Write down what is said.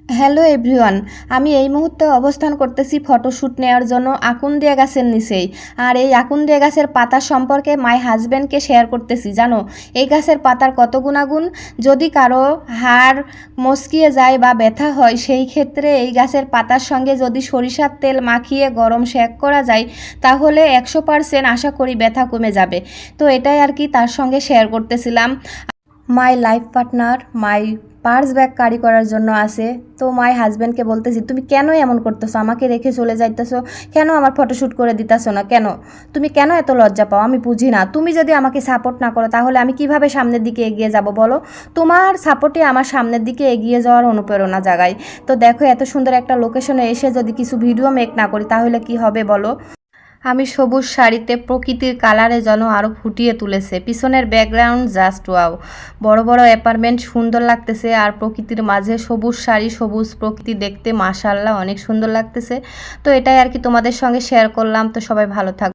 Hello everyone. আমি এই মুহূর্তে অবস্থান করতেছি ফটোশ্যুট নেওয়ার জন্য আকুন্দিয়া গাছের নিচেই। আর এই আকুন্দিয়া গাছের পাতা সম্পর্কে মাই হাজব্যান্ডকে শেয়ার করতেছি। জানো এই গাছের পাতার কত গুণাগুণ? যদি কারো হাড় মচকিয়ে যায় বা ব্যথা হয়, সেই ক্ষেত্রে এই গাছের পাতার সঙ্গে যদি সরিষার তেল মাখিয়ে গরম সেঁক করা যায়, তাহলে 100% আশা করি ব্যথা কমে যাবে। তো এটাই আর কি তার সঙ্গে শেয়ার করতেছিলাম। My life partner my purse bag carry করার জন্য আসে। তো মাই হাজব্যান্ডকে বলতেছি, তুমি কেন এমন করতেছো? আমাকে রেখে চলে যাইতেছো কেন? আমার ফটোশ্যুট করে দিতেছো না কেন? তুমি কেন এত লজ্জা পাও? আমি বুঝি না। তুমি যদি আমাকে সাপোর্ট না করো, তাহলে আমি কিভাবে সামনের দিকে এগিয়ে যাব বলো? তোমার সাপোর্টে আমার সামনের দিকে এগিয়ে যাওয়ার অনুপ্রেরণা জাগায়। তো দেখো, এত সুন্দর একটা লোকেশনে এসে যদি কিছু ভিডিও মেক না করি, তাহলে কি হবে বলো? আমি সবুজ শাড়িতে প্রকৃতির কালারে যেন আরও ফুটিয়ে তুলেছে। পিছনের ব্যাকগ্রাউন্ড জাস্ট ওয়াও। বড় বড় অ্যাপার্টমেন্ট সুন্দর লাগতেছে, আর প্রকৃতির মাঝে সবুজ শাড়ি, সবুজ প্রকৃতি দেখতে মাশাআল্লাহ অনেক সুন্দর লাগতেছে। তো এটাই আর কি তোমাদের সঙ্গে শেয়ার করলাম। তো সবাই ভালো থাকবে।